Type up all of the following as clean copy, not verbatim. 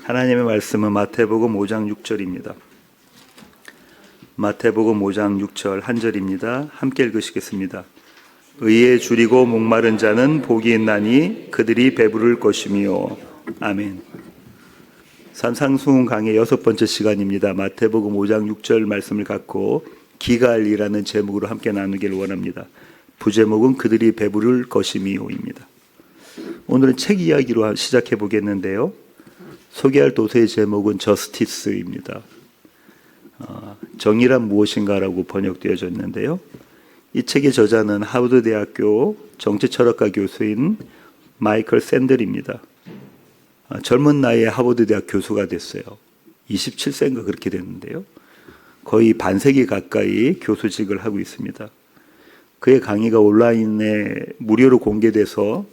하나님의 말씀은 마태복음 5장 6절입니다. 마태복음 5장 6절 한 절입니다. 함께 읽으시겠습니다. 의에 줄이고 목마른 자는 복이 있나니 그들이 배부를 것이며. 아멘. 산상수훈 강의 6번째 시간입니다. 마태복음 5장 6절 말씀을 갖고 기갈이라는 제목으로 함께 나누기를 원합니다. 부제목은 그들이 배부를 것이며입니다. 오늘은 책 이야기로 시작해 보겠는데요. 소개할 도서의 제목은 저스티스입니다. 정의란 무엇인가라고 번역되어져 있는데요. 이 책의 저자는 하버드 대학교 정치철학과 교수인 마이클 샌들입니다. 젊은 나이에 하버드 대학 교수가 됐어요. 27세인가 그렇게 됐는데요. 거의 반세기 가까이 교수직을 하고 있습니다. 그의 강의가 온라인에 무료로 공개돼서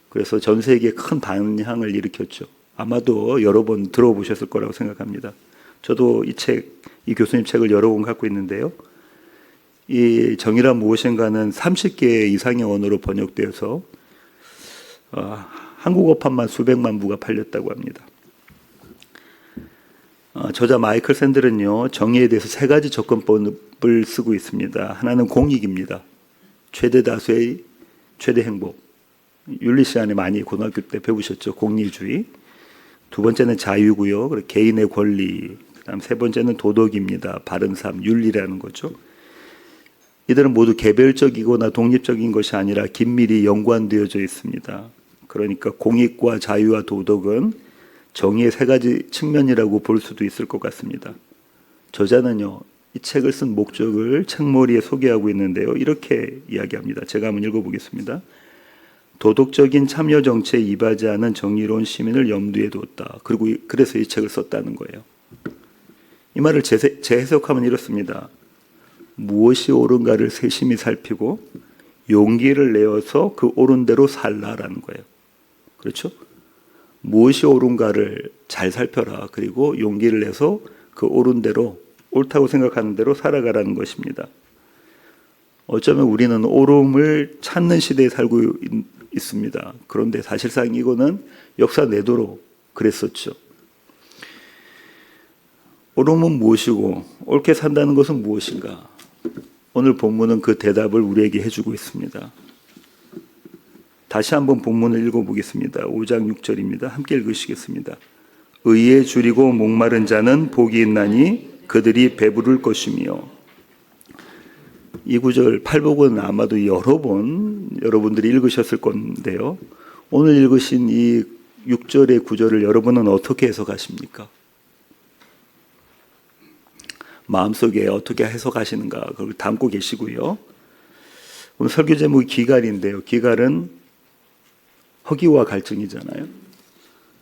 그래서 전 세계에 큰 반향을 일으켰죠. 아마도 여러 번 들어보셨을 거라고 생각합니다. 저도 이 교수님 책을 여러 권 갖고 있는데요. 이 정의란 무엇인가는 30개 이상의 언어로 번역되어서 한국어판만 수백만 부가 팔렸다고 합니다. 저자 마이클 샌들은요, 정의에 대해서 3가지 접근법을 쓰고 있습니다. 하나는 공익입니다. 최대 다수의 최대 행복. 윤리 시간에 많이 고등학교 때 배우셨죠. 공리주의. 두 번째는 자유고요. 그리고 개인의 권리. 그다음 세 번째는 도덕입니다. 바른 삶, 윤리라는 거죠. 이들은 모두 개별적이거나 독립적인 것이 아니라 긴밀히 연관되어져 있습니다. 그러니까 공익과 자유와 도덕은 정의의 3가지 측면이라고 볼 수도 있을 것 같습니다. 저자는요, 이 책을 쓴 목적을 책머리에 소개하고 있는데요. 이렇게 이야기합니다. 제가 한번 읽어보겠습니다. 도덕적인 참여 정치에 임하지 않은 정의로운 시민을 염두에 뒀다. 그리고 그래서 이 책을 썼다는 거예요. 이 말을 재해석하면 이렇습니다. 무엇이 옳은가를 세심히 살피고 용기를 내어서 그 옳은 대로 살라라는 거예요. 그렇죠? 무엇이 옳은가를 잘 살펴라. 그리고 용기를 내서 그 옳은 대로, 옳다고 생각하는 대로 살아가라는 것입니다. 어쩌면 우리는 옳음을 찾는 시대에 살고 있습니다. 그런데 사실상 이거는 역사 내도록 그랬었죠. 옳음은 무엇이고 옳게 산다는 것은 무엇인가? 오늘 본문은 그 대답을 우리에게 해주고 있습니다. 다시 한번 본문을 읽어보겠습니다. 5장 6절입니다. 함께 읽으시겠습니다. 의에 줄이고 목마른 자는 복이 있나니 그들이 배부를 것이며. 이 구절 팔복은 아마도 여러 번 여러분들이 읽으셨을 건데요. 오늘 읽으신 이 6절의 구절을 여러분은 어떻게 해석하십니까? 마음속에 어떻게 해석하시는가 그걸 담고 계시고요. 오늘 설교 제목이 기갈인데요. 기갈은 허기와 갈증이잖아요.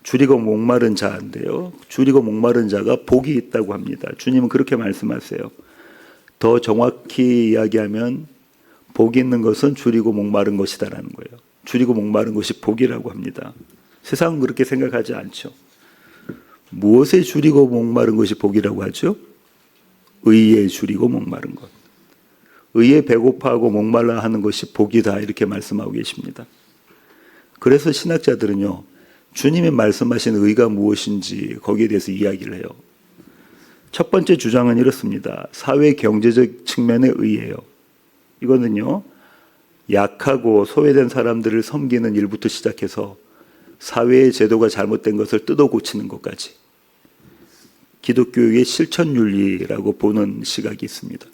줄이고 목마른 자인데요. 줄이고 목마른 자가 복이 있다고 합니다. 주님은 그렇게 말씀하세요. 더 정확히 이야기하면 복이 있는 것은 줄이고 목마른 것이다라는 거예요. 줄이고 목마른 것이 복이라고 합니다. 세상은 그렇게 생각하지 않죠. 무엇에 줄이고 목마른 것이 복이라고 하죠? 의에 줄이고 목마른 것. 의에 배고파하고 목말라 하는 것이 복이다 이렇게 말씀하고 계십니다. 그래서 신학자들은요, 주님이 말씀하신 의가 무엇인지 거기에 대해서 이야기를 해요. 첫 번째 주장은 이렇습니다. 사회 경제적 측면의 의예요. 이거는요, 약하고 소외된 사람들을 섬기는 일부터 시작해서 사회의 제도가 잘못된 것을 뜯어 고치는 것까지 기독교의 실천윤리라고 보는 시각이 있습니다.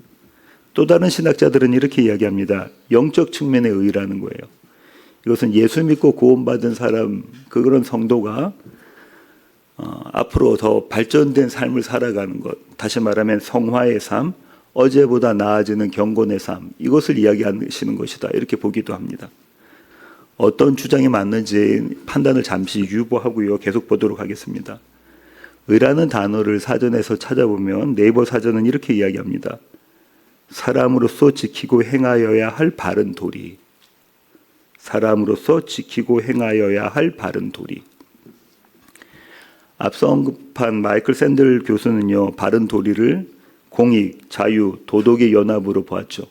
또 다른 신학자들은 이렇게 이야기합니다. 영적 측면의 의라는 거예요. 이것은 예수 믿고 구원받은 사람, 그런 성도가 앞으로 더 발전된 삶을 살아가는 것, 다시 말하면 성화의 삶, 어제보다 나아지는 경건의 삶, 이것을 이야기하시는 것이다 이렇게 보기도 합니다. 어떤 주장이 맞는지 판단을 잠시 유보하고요. 계속 보도록 하겠습니다. 의라는 단어를 사전에서 찾아보면 네이버 사전은 이렇게 이야기합니다. 사람으로서 지키고 행하여야 할 바른 도리. 사람으로서 지키고 행하여야 할 바른 도리. 앞서 언급한 마이클 샌들 교수는요, 바른 도리를 공익, 자유, 도덕의 연합으로 보았죠.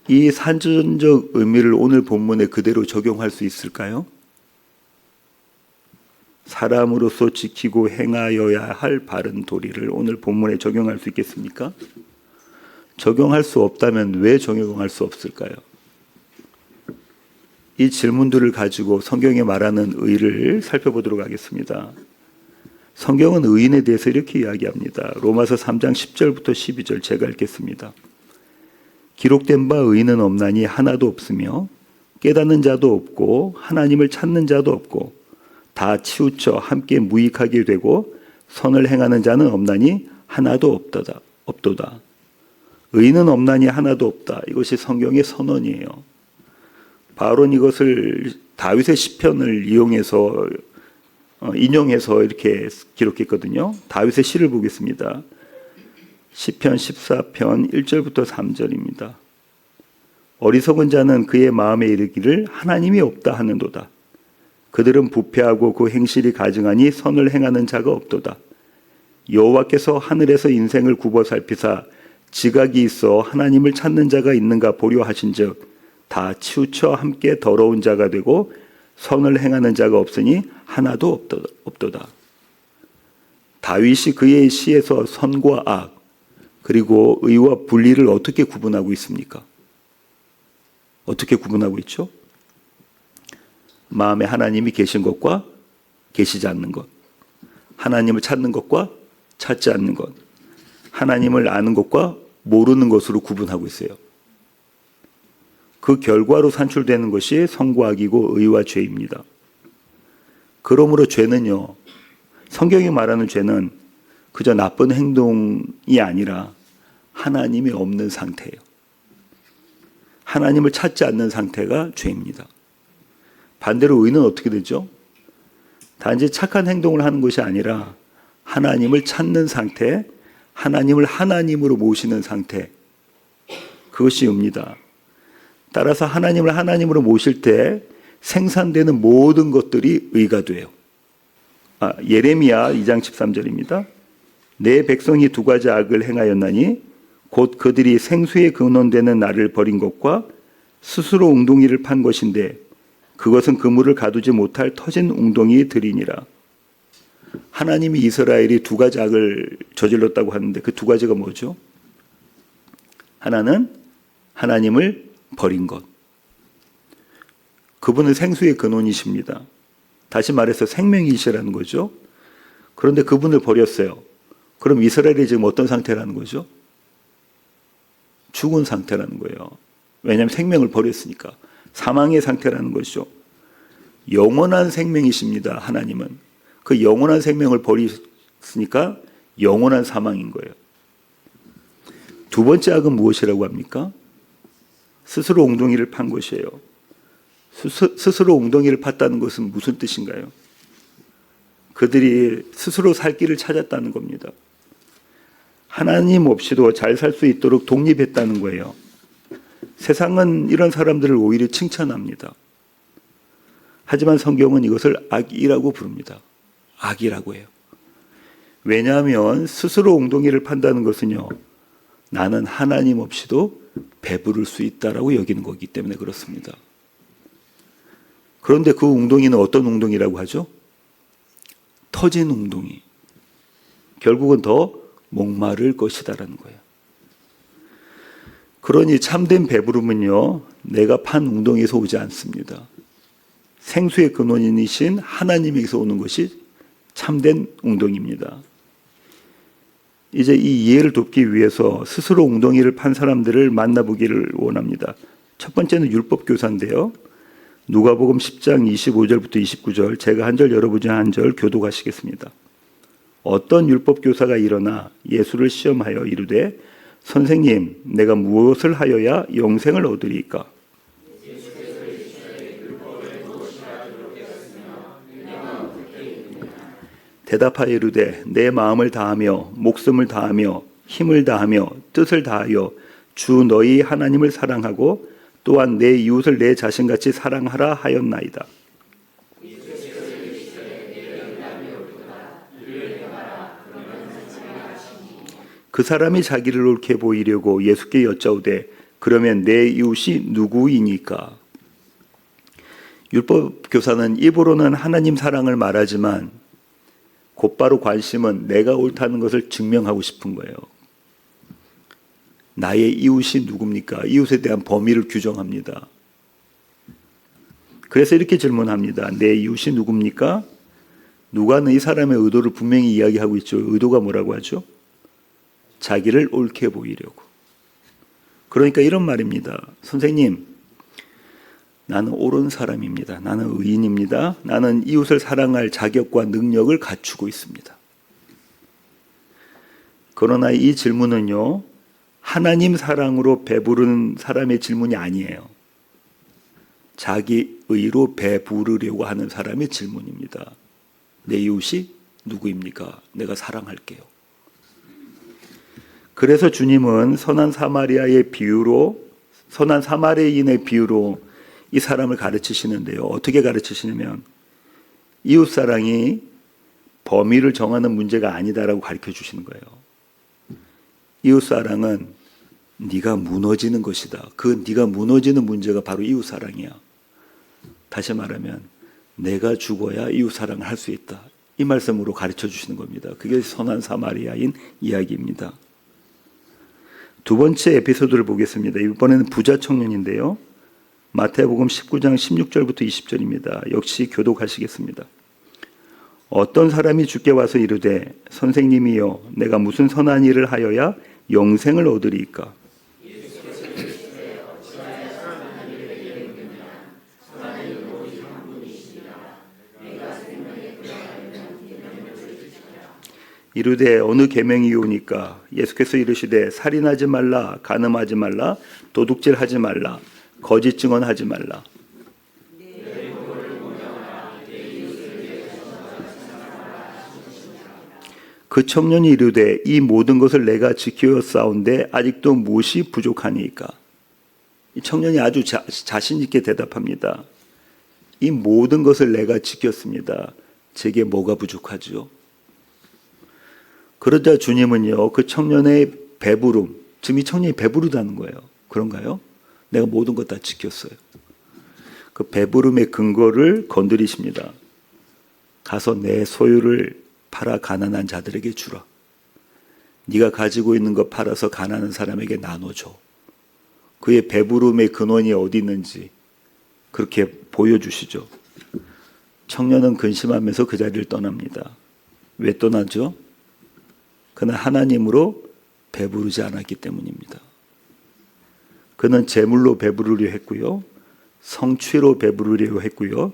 이 산전적 의미를 오늘 본문에 그대로 적용할 수 있을까요? 사람으로서 지키고 행하여야 할 바른 도리를 오늘 본문에 적용할 수 있겠습니까? 적용할 수 없다면 왜 적용할 수 없을까요? 이 질문들을 가지고 성경에 말하는 의를 살펴보도록 하겠습니다. 성경은 의인에 대해서 이렇게 이야기합니다. 로마서 3장 10절부터 12절 제가 읽겠습니다. 기록된 바 의인은 없나니 하나도 없으며 깨닫는 자도 없고 하나님을 찾는 자도 없고 다 치우쳐 함께 무익하게 되고 선을 행하는 자는 없나니 하나도 없도다. 의인은 없나니 하나도 없다. 이것이 성경의 선언이에요. 바울은 이것을 다윗의 시편을 인용해서 이렇게 기록했거든요. 다윗의 시를 보겠습니다. 시편 14편 1절부터 3절입니다. 어리석은 자는 그의 마음에 이르기를 하나님이 없다 하는도다. 그들은 부패하고 그 행실이 가증하니 선을 행하는 자가 없도다. 여호와께서 하늘에서 인생을 굽어 살피사 지각이 있어 하나님을 찾는 자가 있는가 보려 하신즉 다 치우쳐 함께 더러운 자가 되고 선을 행하는 자가 없으니 하나도 없도다. 다윗이 그의 시에서 선과 악 그리고 의와 분리를 어떻게 구분하고 있습니까? 어떻게 구분하고 있죠? 마음에 하나님이 계신 것과 계시지 않는 것, 하나님을 찾는 것과 찾지 않는 것, 하나님을 아는 것과 모르는 것으로 구분하고 있어요. 그 결과로 산출되는 것이 선과 악이고 의와 죄입니다. 그러므로 죄는요, 성경이 말하는 죄는 그저 나쁜 행동이 아니라 하나님이 없는 상태예요. 하나님을 찾지 않는 상태가 죄입니다. 반대로 의는 어떻게 되죠? 단지 착한 행동을 하는 것이 아니라 하나님을 찾는 상태, 하나님을 하나님으로 모시는 상태, 그것이 의입니다. 따라서 하나님을 하나님으로 모실 때 생산되는 모든 것들이 의가 돼요. 예레미야 2장 13절입니다. 내 백성이 두 가지 악을 행하였나니 곧 그들이 생수에 근원되는 나를 버린 것과 스스로 웅덩이를 판 것인데 그것은 그물을 가두지 못할 터진 웅덩이들이니라. 하나님이 이스라엘이 두 가지 악을 저질렀다고 하는데 그 두 가지가 뭐죠? 하나는 하나님을 버린 것. 그분은 생수의 근원이십니다. 다시 말해서 생명이시라는 거죠. 그런데 그분을 버렸어요. 그럼 이스라엘이 지금 어떤 상태라는 거죠? 죽은 상태라는 거예요. 왜냐하면 생명을 버렸으니까. 사망의 상태라는 것이죠. 영원한 생명이십니다. 하나님은. 그 영원한 생명을 버렸으니까 영원한 사망인 거예요. 두 번째 악은 무엇이라고 합니까? 스스로 웅덩이를 판 것이에요. 스스로 웅덩이를 팠다는 것은 무슨 뜻인가요? 그들이 스스로 살 길을 찾았다는 겁니다. 하나님 없이도 잘 살 수 있도록 독립했다는 거예요. 세상은 이런 사람들을 오히려 칭찬합니다. 하지만 성경은 이것을 악이라고 부릅니다. 악이라고 해요. 왜냐하면 스스로 웅덩이를 판다는 것은요, 나는 하나님 없이도 배부를 수 있다라고 여기는 거기 때문에 그렇습니다. 그런데 그 웅덩이는 어떤 웅덩이라고 하죠? 터진 웅덩이. 결국은 더 목마를 것이다라는 거예요. 그러니 참된 배부름은요, 내가 판 웅덩이에서 오지 않습니다. 생수의 근원이신 하나님에게서 오는 것이 참된 웅덩이입니다. 이제 이 이해를 돕기 위해서 스스로 웅덩이를 판 사람들을 만나보기를 원합니다. 첫 번째는 율법교사인데요. 누가복음 10장 25절부터 29절, 제가 한 절 여러분이 한 절 교독하시겠습니다. 어떤 율법교사가 일어나 예수를 시험하여 이르되 선생님, 내가 무엇을 하여야 영생을 얻으리까? 대답하여 이르되 내 마음을 다하며 목숨을 다하며 힘을 다하며 뜻을 다하여 주 너희 하나님을 사랑하고 또한 내 이웃을 내 자신같이 사랑하라 하였나이다. 그 사람이 자기를 옳게 보이려고 예수께 여짜오되 그러면 내 이웃이 누구이니까? 율법 교사는 입으로는 하나님 사랑을 말하지만 곧바로 관심은 내가 옳다는 것을 증명하고 싶은 거예요. 나의 이웃이 누굽니까? 이웃에 대한 범위를 규정합니다. 그래서 이렇게 질문합니다. 내 이웃이 누굽니까? 누가는 이 사람의 의도를 분명히 이야기하고 있죠. 의도가 뭐라고 하죠? 자기를 옳게 보이려고. 그러니까 이런 말입니다. 선생님, 나는 옳은 사람입니다. 나는 의인입니다. 나는 이웃을 사랑할 자격과 능력을 갖추고 있습니다. 그러나 이 질문은요, 하나님 사랑으로 배부른 사람의 질문이 아니에요. 자기 의로 배부르려고 하는 사람의 질문입니다. 내 이웃이 누구입니까? 내가 사랑할게요. 그래서 주님은 선한 사마리아인의 비유로 이 사람을 가르치시는데요. 어떻게 가르치시냐면 이웃 사랑이 범위를 정하는 문제가 아니다라고 가르쳐 주시는 거예요. 이웃 사랑은 네가 무너지는 것이다. 그 네가 무너지는 문제가 바로 이웃 사랑이야. 다시 말하면 내가 죽어야 이웃 사랑을 할 수 있다. 이 말씀으로 가르쳐 주시는 겁니다. 그게 선한 사마리아인 이야기입니다. 두 번째 에피소드를 보겠습니다. 이번에는 부자 청년인데요. 마태복음 19장 16절부터 20절입니다. 역시 교독하시겠습니다. 어떤 사람이 주께 와서 이르되 선생님이여 내가 무슨 선한 일을 하여야 영생을 얻으리이까? 이르되 어느 계명이오니까? 예수께서 이르시되 살인하지 말라, 간음하지 말라, 도둑질하지 말라, 거짓 증언하지 말라. 그 청년이 이르되 이 모든 것을 내가 지키었사온데 아직도 무엇이 부족하니까? 이 청년이 아주 자신 있게 대답합니다. 이 모든 것을 내가 지켰습니다. 제게 뭐가 부족하죠? 그러자 주님은요, 그 청년의 배부름, 지금 이 청년이 배부르다는 거예요. 그런가요? 내가 모든 것 다 지켰어요. 그 배부름의 근거를 건드리십니다. 가서 내 소유를 팔아 가난한 자들에게 주라. 네가 가지고 있는 것 팔아서 가난한 사람에게 나눠줘. 그의 배부름의 근원이 어디 있는지 그렇게 보여주시죠. 청년은 근심하면서 그 자리를 떠납니다. 왜 떠나죠? 그는 하나님으로 배부르지 않았기 때문입니다. 그는 재물로 배부르려 했고요. 성취로 배부르려고 했고요.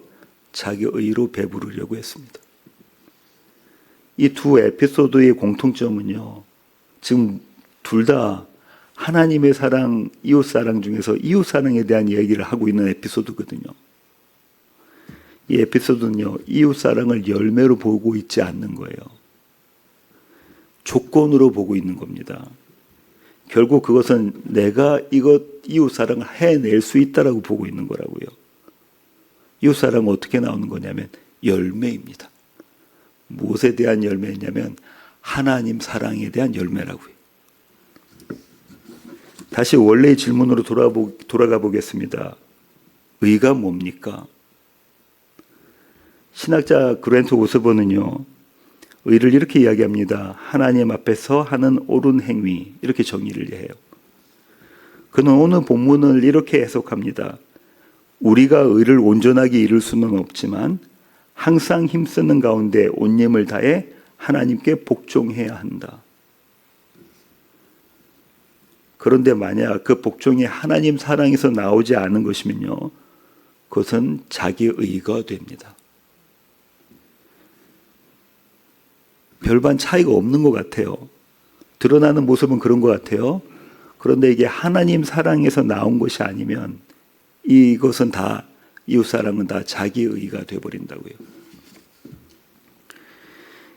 자기 의로 배부르려고 했습니다. 이 두 에피소드의 공통점은요. 지금 둘 다 하나님의 사랑, 이웃 사랑 중에서 이웃 사랑에 대한 이야기를 하고 있는 에피소드거든요. 이 에피소드는요. 이웃 사랑을 열매로 보고 있지 않는 거예요. 조건으로 보고 있는 겁니다. 결국 그것은 내가 이웃 사랑을 해낼 수 있다라고 보고 있는 거라고요. 이웃 사랑은 어떻게 나오는 거냐면 열매입니다. 무엇에 대한 열매냐면 하나님 사랑에 대한 열매라고요. 다시 원래의 질문으로 돌아가 보겠습니다. 의가 뭡니까? 신학자 그랜트 오스본은요. 의를 이렇게 이야기합니다. 하나님 앞에서 하는 옳은 행위, 이렇게 정의를 해요. 그는 오늘 본문을 이렇게 해석합니다. 우리가 의를 온전하게 이룰 수는 없지만 항상 힘쓰는 가운데 온힘을 다해 하나님께 복종해야 한다. 그런데 만약 그 복종이 하나님 사랑에서 나오지 않은 것이면요, 그것은 자기 의가 됩니다. 별반 차이가 없는 것 같아요. 드러나는 모습은 그런 것 같아요. 그런데 이게 하나님 사랑에서 나온 것이 아니면 이것은 다, 이웃사랑은 다 자기 의가 되어버린다고요.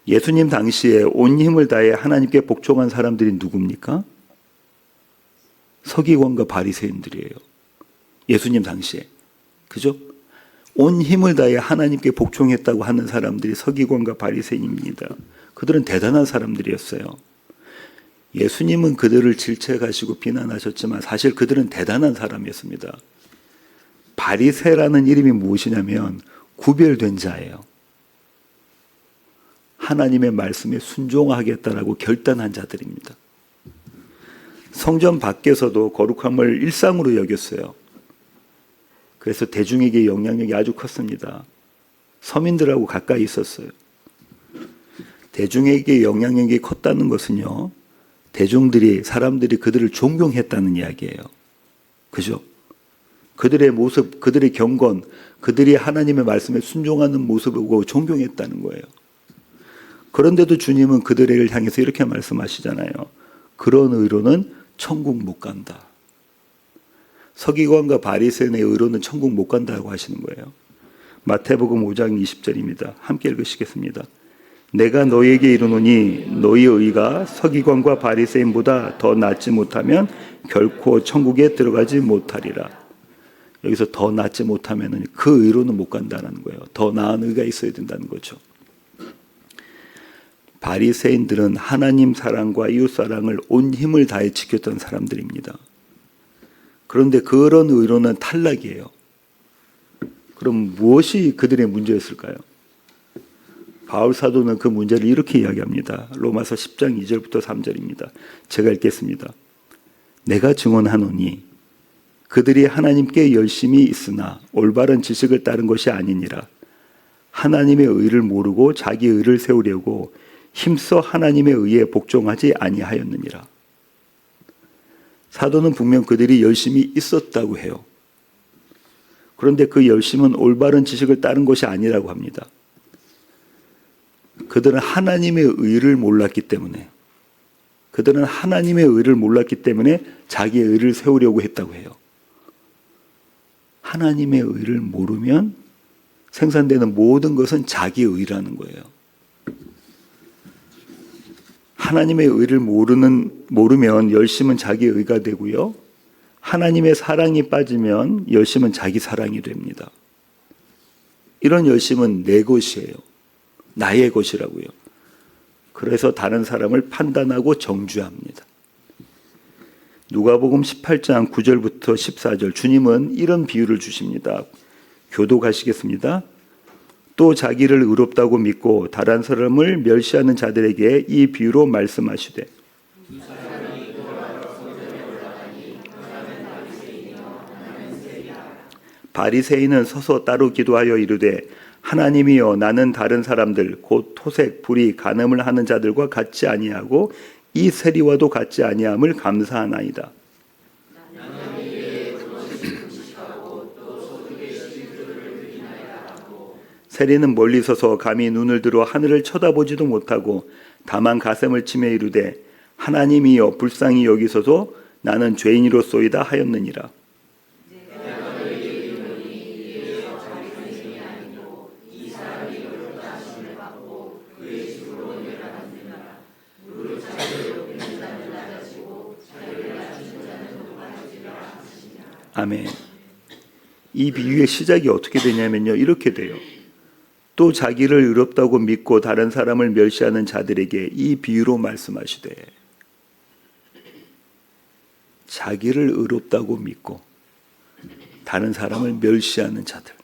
예수님 당시에 온 힘을 다해 하나님께 복종한 사람들이 누굽니까? 서기관과 바리새인들이에요. 예수님 당시에. 그죠? 온 힘을 다해 하나님께 복종했다고 하는 사람들이 서기관과 바리새인입니다. 그들은 대단한 사람들이었어요. 예수님은 그들을 질책하시고 비난하셨지만 사실 그들은 대단한 사람이었습니다. 바리새라는 이름이 무엇이냐면 구별된 자예요. 하나님의 말씀에 순종하겠다라고 결단한 자들입니다. 성전 밖에서도 거룩함을 일상으로 여겼어요. 그래서 대중에게 영향력이 아주 컸습니다. 서민들하고 가까이 있었어요. 대중에게 영향력이 컸다는 것은요, 사람들이 그들을 존경했다는 이야기예요. 그죠? 그들의 모습, 그들의 경건, 그들이 하나님의 말씀에 순종하는 모습을 보고 존경했다는 거예요. 그런데도 주님은 그들을 향해서 이렇게 말씀하시잖아요. 그런 의로는 천국 못 간다. 서기관과 바리새인의 의로는 천국 못 간다고 하시는 거예요. 마태복음 5장 20절입니다. 함께 읽으시겠습니다. 내가 너희에게 이르노니 너희의 의가 서기관과 바리새인보다 더 낫지 못하면 결코 천국에 들어가지 못하리라. 여기서 더 낫지 못하면 그 의로는 못 간다는 거예요. 더 나은 의가 있어야 된다는 거죠. 바리새인들은 하나님 사랑과 이웃 사랑을 온 힘을 다해 지켰던 사람들입니다. 그런데 그런 의로는 탈락이에요. 그럼 무엇이 그들의 문제였을까요? 바울 사도는 그 문제를 이렇게 이야기합니다. 로마서 10장 2절부터 3절입니다. 제가 읽겠습니다. 내가 증언하노니 그들이 하나님께 열심히 있으나 올바른 지식을 따른 것이 아니니라. 하나님의 의를 모르고 자기 의를 세우려고 힘써 하나님의 의에 복종하지 아니하였느니라. 사도는 분명 그들이 열심히 있었다고 해요. 그런데 그 열심은 올바른 지식을 따른 것이 아니라고 합니다. 그들은 하나님의 의를 몰랐기 때문에 자기의 의를 세우려고 했다고 해요. 하나님의 의를 모르면 생산되는 모든 것은 자기의 의라는 거예요. 하나님의 의를 모르면 열심은 자기의 의가 되고요. 하나님의 사랑이 빠지면 열심은 자기 사랑이 됩니다. 이런 열심은 내 것이에요. 나의 것이라고요. 그래서 다른 사람을 판단하고 정죄합니다. 누가복음 18장 9절부터 14절 주님은 이런 비유를 주십니다. 교독하시겠습니다. 또 자기를 의롭다고 믿고 다른 사람을 멸시하는 자들에게 이 비유로 말씀하시되 바리새인은 서서 따로 기도하여 이르되 하나님이여 나는 다른 사람들 곧 토색, 불의, 간음을 하는 자들과 같지 아니하고 이 세리와도 같지 아니함을 감사하나이다. 세리는 멀리 서서 감히 눈을 들어 하늘을 쳐다보지도 못하고 다만 가슴을 치며 이르되 하나님이여 불쌍히 여기소서 나는 죄인이로소이다 하였느니라. 아멘. 이 비유의 시작이 어떻게 되냐면요. 이렇게 돼요. 또 자기를 의롭다고 믿고 다른 사람을 멸시하는 자들에게 이 비유로 말씀하시되 자기를 의롭다고 믿고 다른 사람을 멸시하는 자들.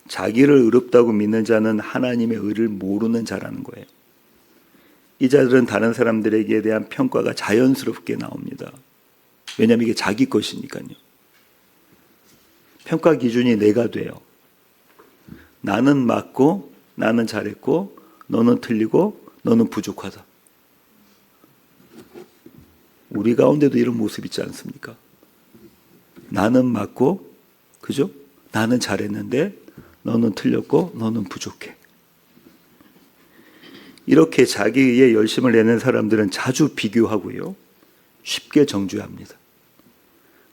자기를 의롭다고 믿는 자는 하나님의 의를 모르는 자라는 거예요. 이 자들은 다른 사람들에게 대한 평가가 자연스럽게 나옵니다. 왜냐하면 이게 자기 것이니까요. 평가 기준이 내가 돼요. 나는 맞고 나는 잘했고 너는 틀리고 너는 부족하다. 우리 가운데도 이런 모습 있지 않습니까? 나는 맞고 그죠? 나는 잘했는데 너는 틀렸고 너는 부족해. 이렇게 자기의 열심을 내는 사람들은 자주 비교하고요. 쉽게 정죄합니다.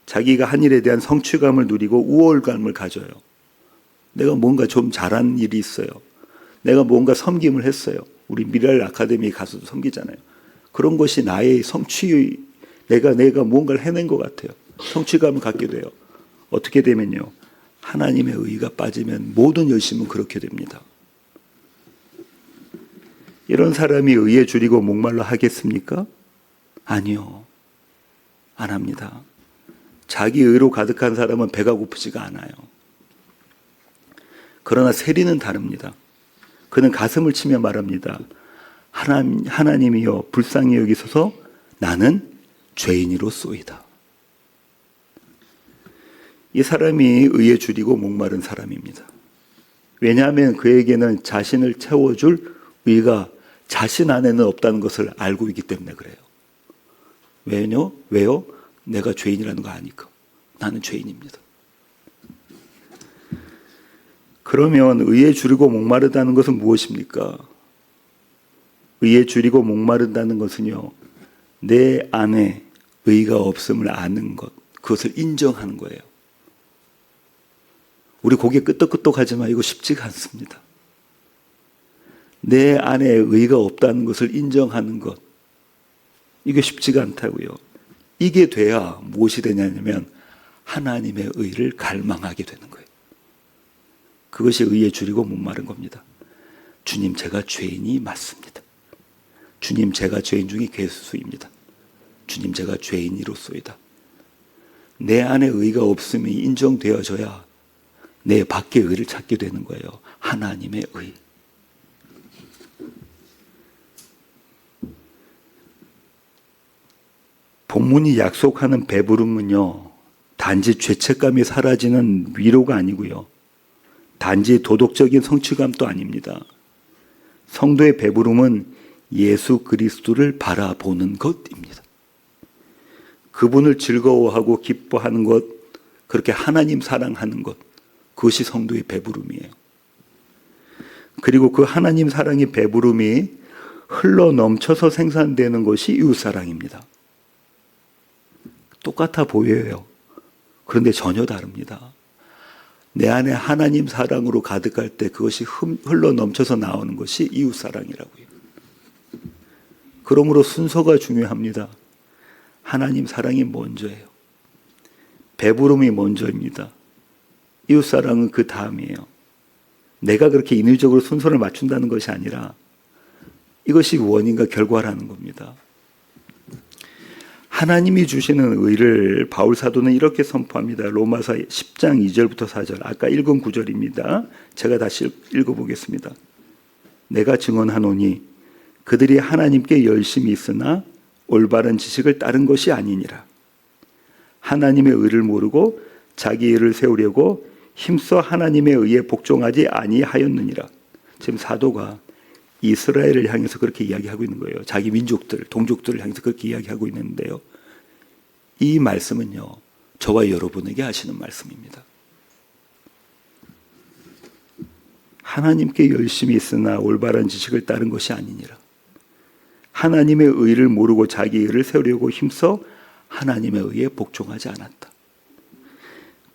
자기가 한 일에 대한 성취감을 누리고 우월감을 가져요. 내가 뭔가 좀 잘한 일이 있어요. 내가 뭔가 섬김을 했어요. 우리 미랄 아카데미 가서도 섬기잖아요. 그런 것이 나의 성취, 내가 뭔가를 해낸 것 같아요. 성취감을 갖게 돼요. 어떻게 되면요. 하나님의 의가 빠지면 모든 열심은 그렇게 됩니다. 이런 사람이 의에 줄이고 목말라 하겠습니까? 아니요. 안 합니다. 자기 의로 가득한 사람은 배가 고프지가 않아요. 그러나 세리는 다릅니다. 그는 가슴을 치며 말합니다. 하나님이여 불쌍히 여기소서 나는 죄인이로소이다. 이 사람이 의에 줄이고 목마른 사람입니다. 왜냐하면 그에게는 자신을 채워줄 의가 자신 안에는 없다는 것을 알고 있기 때문에 그래요. 왜요? 내가 죄인이라는 거 아니까. 나는 죄인입니다. 그러면 의에 줄이고 목마르다는 것은 무엇입니까? 의에 줄이고 목마른다는 것은요, 내 안에 의가 없음을 아는 것, 그것을 인정하는 거예요. 우리 고개 끄덕끄덕하지만 이거 쉽지가 않습니다. 내 안에 의가 없다는 것을 인정하는 것, 이게 쉽지가 않다고요. 이게 돼야 무엇이 되냐면 하나님의 의를 갈망하게 되는 거예요. 그것이 의에 줄이고 목마른 겁니다. 주님, 제가 죄인이 맞습니다. 주님, 제가 죄인 중에 괴수입니다. 주님, 제가 죄인이로소이다. 내 안에 의가 없음이 인정되어져야 내 밖의 의를 찾게 되는 거예요. 하나님의 의. 본문이 약속하는 배부름은요, 단지 죄책감이 사라지는 위로가 아니고요, 단지 도덕적인 성취감도 아닙니다. 성도의 배부름은 예수 그리스도를 바라보는 것입니다. 그분을 즐거워하고 기뻐하는 것, 그렇게 하나님 사랑하는 것, 그것이 성도의 배부름이에요. 그리고 그 하나님 사랑의 배부름이 흘러 넘쳐서 생산되는 것이 이웃사랑입니다. 똑같아 보여요. 그런데 전혀 다릅니다. 내 안에 하나님 사랑으로 가득할 때 그것이 흘러 넘쳐서 나오는 것이 이웃사랑이라고요. 그러므로 순서가 중요합니다. 하나님 사랑이 먼저예요. 배부름이 먼저입니다. 이웃사랑은 그 다음이에요. 내가 그렇게 인위적으로 순서를 맞춘다는 것이 아니라 이것이 원인과 결과라는 겁니다. 하나님이 주시는 의를 바울 사도는 이렇게 선포합니다. 로마서 10장 2절부터 4절. 아까 읽은 구절입니다. 제가 다시 읽어보겠습니다. 내가 증언하노니 그들이 하나님께 열심히 있으나 올바른 지식을 따른 것이 아니니라. 하나님의 의를 모르고 자기 의를 세우려고 힘써 하나님의 의에 복종하지 아니하였느니라. 지금 사도가 이스라엘을 향해서 그렇게 이야기하고 있는 거예요. 자기 민족들, 동족들을 향해서 그렇게 이야기하고 있는데요. 이 말씀은요, 저와 여러분에게 하시는 말씀입니다. 하나님께 열심히 있으나 올바른 지식을 따른 것이 아니니라. 하나님의 의를 모르고 자기 의를 세우려고 힘써 하나님의 의에 복종하지 않았다.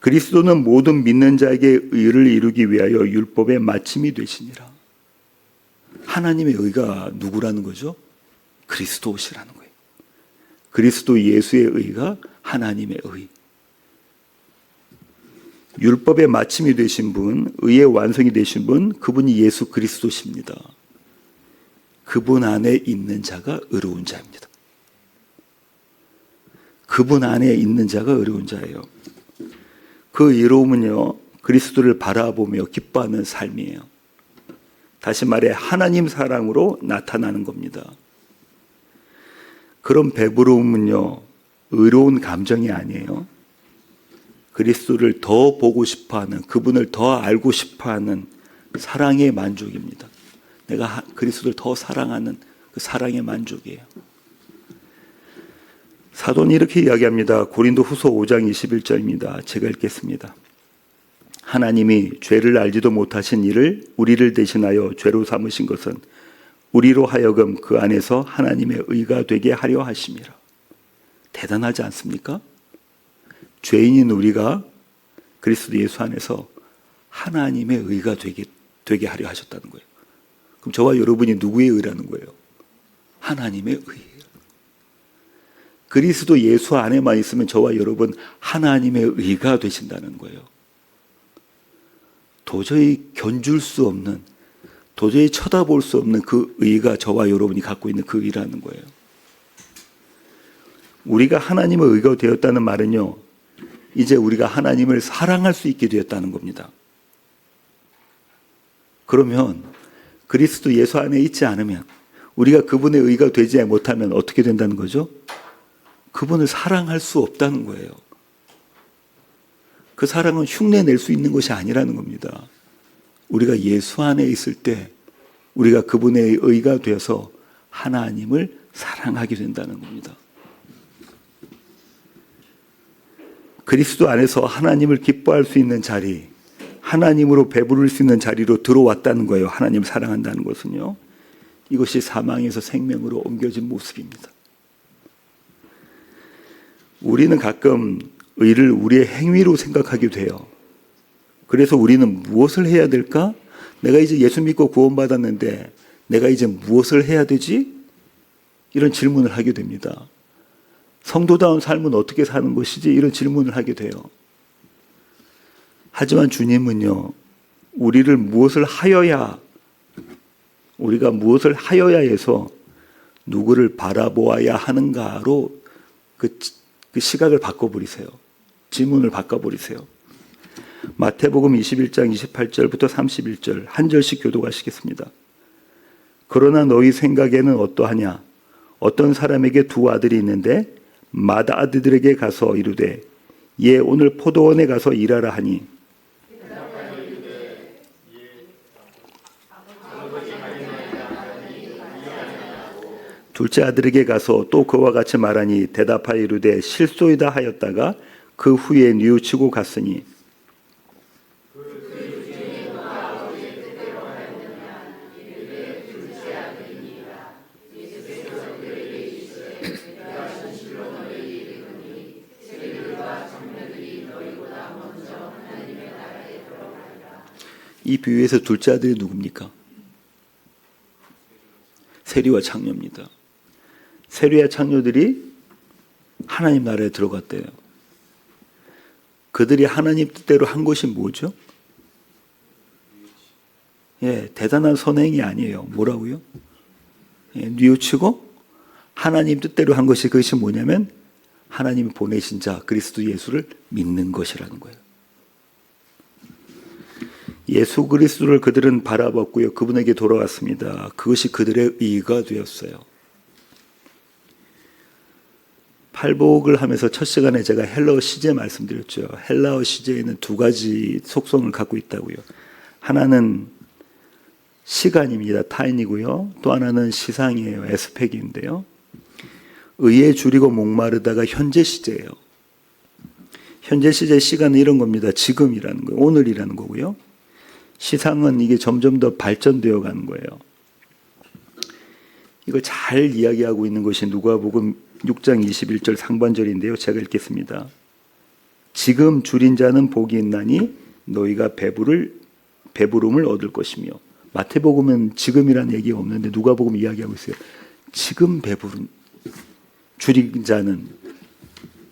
그리스도는 모든 믿는 자에게 의를 이루기 위하여 율법의 마침이 되시니라. 하나님의 의가 누구라는 거죠? 그리스도시라는 거예요. 그리스도 예수의 의가 하나님의 의. 율법의 마침이 되신 분, 의의 완성이 되신 분, 그분이 예수 그리스도십니다. 그분 안에 있는 자가 의로운 자입니다. 그분 안에 있는 자가 의로운 자예요. 그 의로움은요, 그리스도를 바라보며 기뻐하는 삶이에요. 다시 말해 하나님 사랑으로 나타나는 겁니다. 그런 배부름은요, 의로운 감정이 아니에요. 그리스도를 더 보고 싶어하는, 그분을 더 알고 싶어하는 사랑의 만족입니다. 내가 그리스도를 더 사랑하는 그 사랑의 만족이에요. 사도는 이렇게 이야기합니다. 고린도후서 5장 21절입니다. 제가 읽겠습니다. 하나님이 죄를 알지도 못하신 이를 우리를 대신하여 죄로 삼으신 것은 우리로 하여금 그 안에서 하나님의 의가 되게 하려 하심이라. 대단하지 않습니까? 죄인인 우리가 그리스도 예수 안에서 하나님의 의가 되게 하려 하셨다는 거예요. 그럼 저와 여러분이 누구의 의라는 거예요? 하나님의 의예요. 그리스도 예수 안에만 있으면 저와 여러분 하나님의 의가 되신다는 거예요. 도저히 견줄 수 없는, 도저히 쳐다볼 수 없는 그 의가 저와 여러분이 갖고 있는 그 의라는 거예요. 우리가 하나님의 의가 되었다는 말은요, 이제 우리가 하나님을 사랑할 수 있게 되었다는 겁니다. 그러면 그리스도 예수 안에 있지 않으면, 우리가 그분의 의가 되지 못하면 어떻게 된다는 거죠? 그분을 사랑할 수 없다는 거예요. 그 사랑은 흉내낼 수 있는 것이 아니라는 겁니다. 우리가 예수 안에 있을 때 우리가 그분의 의가 되어서 하나님을 사랑하게 된다는 겁니다. 그리스도 안에서 하나님을 기뻐할 수 있는 자리, 하나님으로 배부를 수 있는 자리로 들어왔다는 거예요. 하나님을 사랑한다는 것은요. 이것이 사망에서 생명으로 옮겨진 모습입니다. 우리는 가끔 의를 우리의 행위로 생각하게 돼요. 그래서 우리는 무엇을 해야 될까? 내가 이제 예수 믿고 구원받았는데 내가 이제 무엇을 해야 되지? 이런 질문을 하게 됩니다. 성도다운 삶은 어떻게 사는 것이지? 이런 질문을 하게 돼요. 하지만 주님은요, 우리가 무엇을 하여야 해서 누구를 바라보아야 하는가로 그 시각을 바꿔버리세요. 질문을 바꿔버리세요. 마태복음 21장 28절부터 31절 한 절씩 교독하시겠습니다. 그러나 너희 생각에는 어떠하냐? 어떤 사람에게 두 아들이 있는데 맏아들에게 가서 이르되 얘 오늘 포도원에 가서 일하라 하니 둘째 아들에게 가서 또 그와 같이 말하니 대답하여 이르되 실소이다 하였다가 그 후에 뉘우치고 갔으니 이 비유에서 둘째 아들이 누굽니까? 세리와 창녀입니다. 세리와 창녀들이 하나님 나라에 들어갔대요. 그들이 하나님 뜻대로 한 것이 뭐죠? 대단한 선행이 아니에요. 뭐라고요? 뉘우치고 하나님 뜻대로 한 것이, 그것이 뭐냐면 하나님이 보내신 자 그리스도 예수를 믿는 것이라는 거예요. 예수 그리스도를 그들은 바라봤고요. 그분에게 돌아왔습니다. 그것이 그들의 의가 되었어요. 팔복을 하면서 첫 시간에 제가 헬라어 시제 말씀드렸죠. 헬라어 시제에는 두 가지 속성을 갖고 있다고요. 하나는 시간입니다. 타인이고요. 또 하나는 시상이에요. 에스펙인데요. 의에 줄이고 목마르다가 현재 시제예요. 현재 시제의 시간은 이런 겁니다. 지금이라는 거예요. 오늘이라는 거고요. 시상은 이게 점점 더 발전되어 가는 거예요. 이걸 잘 이야기하고 있는 것이 누가복음 6장 21절 상반절인데요. 제가 읽겠습니다. 지금 줄인 자는 복이 있나니 너희가 배부름을 얻을 것이며. 마태복음은 지금이라는 얘기가 없는데 누가복음 이야기하고 있어요. 지금 배부름, 줄인 자는,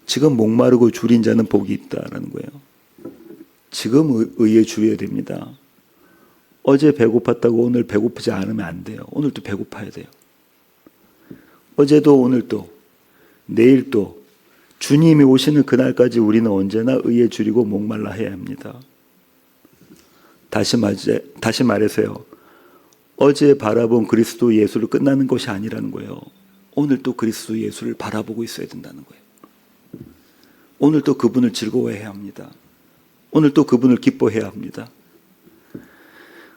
지금 목마르고 줄인 자는 복이 있다라는 거예요. 지금 의에 줄여야 됩니다. 어제 배고팠다고 오늘 배고프지 않으면 안 돼요. 오늘도 배고파야 돼요. 어제도 오늘도 내일도 주님이 오시는 그날까지 우리는 언제나 의에 줄이고 목말라 해야 합니다. 다시 말해서요. 어제 바라본 그리스도 예수를 끝나는 것이 아니라는 거예요. 오늘도 그리스도 예수를 바라보고 있어야 된다는 거예요. 오늘도 그분을 즐거워해야 합니다. 오늘도 그분을 기뻐해야 합니다.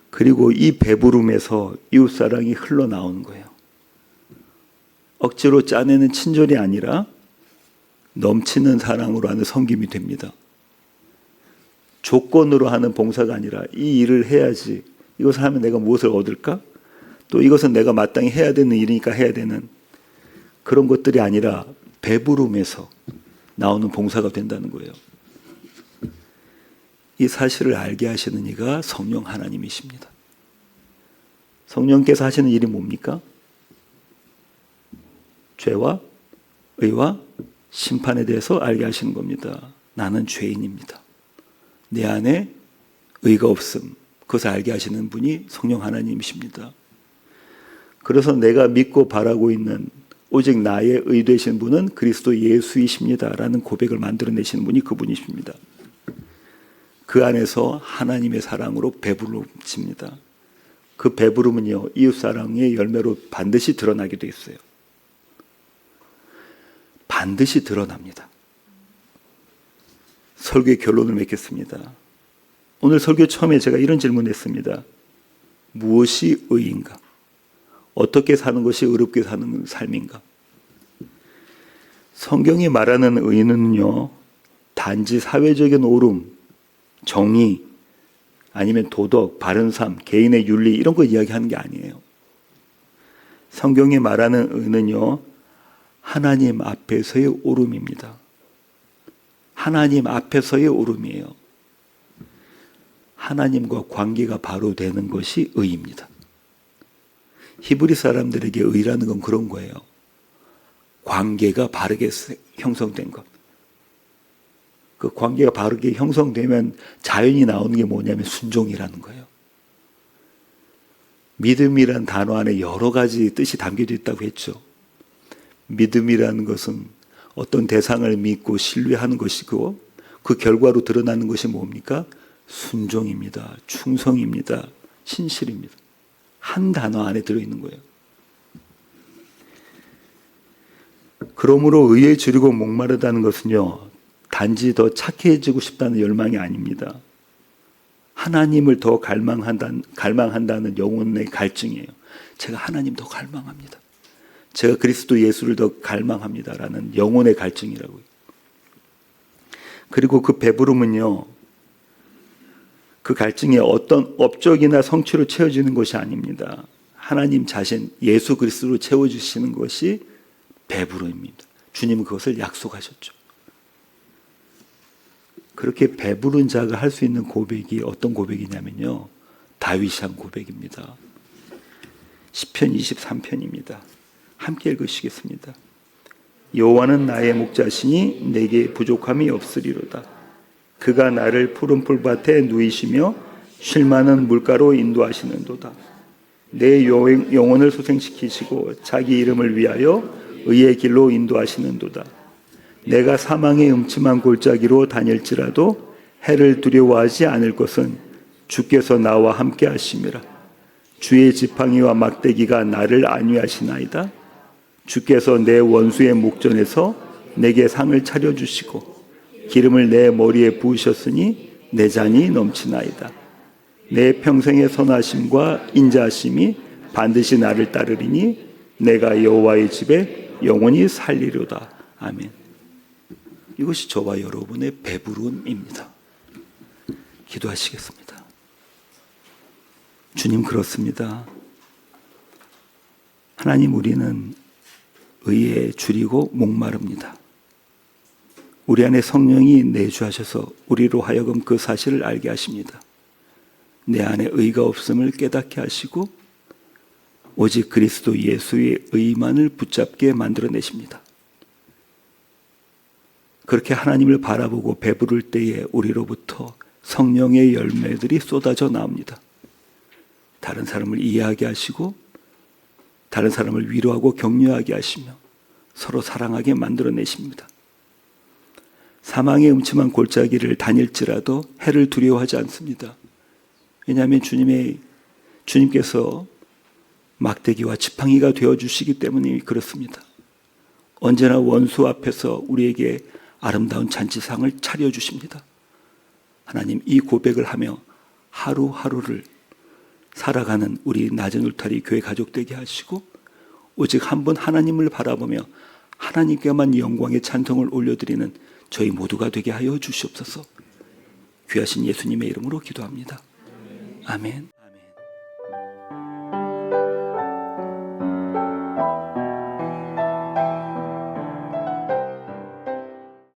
그리고 이 배부름에서 이웃사랑이 흘러나오는 거예요. 억지로 짜내는 친절이 아니라 넘치는 사랑으로 하는 섬김이 됩니다. 조건으로 하는 봉사가 아니라 이 일을 해야지, 이것을 하면 내가 무엇을 얻을까? 또 이것은 내가 마땅히 해야 되는 일이니까 해야 되는 그런 것들이 아니라 배부름에서 나오는 봉사가 된다는 거예요. 이 사실을 알게 하시는 이가 성령 하나님이십니다. 성령께서 하시는 일이 뭡니까? 죄와 의와 심판에 대해서 알게 하시는 겁니다. 나는 죄인입니다. 내 안에 의가 없음, 그것을 알게 하시는 분이 성령 하나님이십니다. 그래서 내가 믿고 바라고 있는 오직 나의 의 되신 분은 그리스도 예수이십니다라는 고백을 만들어내시는 분이 그분이십니다. 그 안에서 하나님의 사랑으로 배부름칩니다. 그 배부름은요, 이웃사랑의 열매로 반드시 드러나게 돼 있어요. 반드시 드러납니다. 설교의 결론을 맺겠습니다. 오늘 설교 처음에 제가 이런 질문을 했습니다. 무엇이 의인가? 어떻게 사는 것이 의롭게 사는 삶인가? 성경이 말하는 의는요, 단지 사회적인 옳음, 정의, 아니면 도덕, 바른 삶, 개인의 윤리 이런 거 이야기하는 게 아니에요. 성경이 말하는 의는요, 하나님 앞에서의 옳음입니다. 하나님 앞에서의 옳음이에요. 하나님과 관계가 바로 되는 것이 의입니다. 히브리 사람들에게 의라는 건 그런 거예요. 관계가 바르게 형성된 것. 그 관계가 바르게 형성되면 자연히 나오는 게 뭐냐면 순종이라는 거예요. 믿음이란 단어 안에 여러 가지 뜻이 담겨져 있다고 했죠. 믿음이라는 것은 어떤 대상을 믿고 신뢰하는 것이고 그 결과로 드러나는 것이 뭡니까? 순종입니다. 충성입니다. 신실입니다. 한 단어 안에 들어있는 거예요. 그러므로 의에 줄이고 목마르다는 것은요, 단지 더 착해지고 싶다는 열망이 아닙니다. 하나님을 더 갈망한다는 영혼의 갈증이에요. 제가 하나님 더 갈망합니다. 제가 그리스도 예수를 더 갈망합니다라는 영혼의 갈증이라고요. 그리고 그 배부름은요, 그 갈증이 어떤 업적이나 성취로 채워지는 것이 아닙니다. 하나님 자신 예수 그리스도로 채워주시는 것이 배부름입니다. 주님은 그것을 약속하셨죠. 그렇게 배부른 자가 할 수 있는 고백이 어떤 고백이냐면요, 다윗이 한 고백입니다. 시편 23편입니다. 함께 읽으시겠습니다. 여호와는 나의 목자시니 내게 부족함이 없으리로다. 그가 나를 푸른 풀밭에 누이시며 쉴 만한 물가로 인도하시는도다. 내 영혼을 소생시키시고 자기 이름을 위하여 의의 길로 인도하시는도다. 내가 사망의 음침한 골짜기로 다닐지라도 해를 두려워하지 않을 것은 주께서 나와 함께 하심이라. 주의 지팡이와 막대기가 나를 안위하시나이다. 주께서 내 원수의 목전에서 내게 상을 차려주시고 기름을 내 머리에 부으셨으니 내 잔이 넘치나이다. 내 평생의 선하심과 인자하심이 반드시 나를 따르리니 내가 여호와의 집에 영원히 살리로다. 아멘. 이것이 저와 여러분의 배부름입니다. 기도하시겠습니다. 주님, 그렇습니다. 하나님, 우리는 의에 줄이고 목마릅니다. 우리 안에 성령이 내주하셔서 우리로 하여금 그 사실을 알게 하십니다. 내 안에 의가 없음을 깨닫게 하시고 오직 그리스도 예수의 의만을 붙잡게 만들어내십니다. 그렇게 하나님을 바라보고 배부를 때에 우리로부터 성령의 열매들이 쏟아져 나옵니다. 다른 사람을 이해하게 하시고 다른 사람을 위로하고 격려하게 하시며 서로 사랑하게 만들어내십니다. 사망의 음침한 골짜기를 다닐지라도 해를 두려워하지 않습니다. 왜냐하면 주님께서 막대기와 지팡이가 되어주시기 때문에 그렇습니다. 언제나 원수 앞에서 우리에게 아름다운 잔치상을 차려주십니다. 하나님, 이 고백을 하며 하루하루를 살아가는 우리 낮은 울타리 교회 가족 되게 하시고 오직 한 번 하나님을 바라보며 하나님께만 영광의 찬송을 올려드리는 저희 모두가 되게 하여 주시옵소서. 귀하신 예수님의 이름으로 기도합니다. 아멘.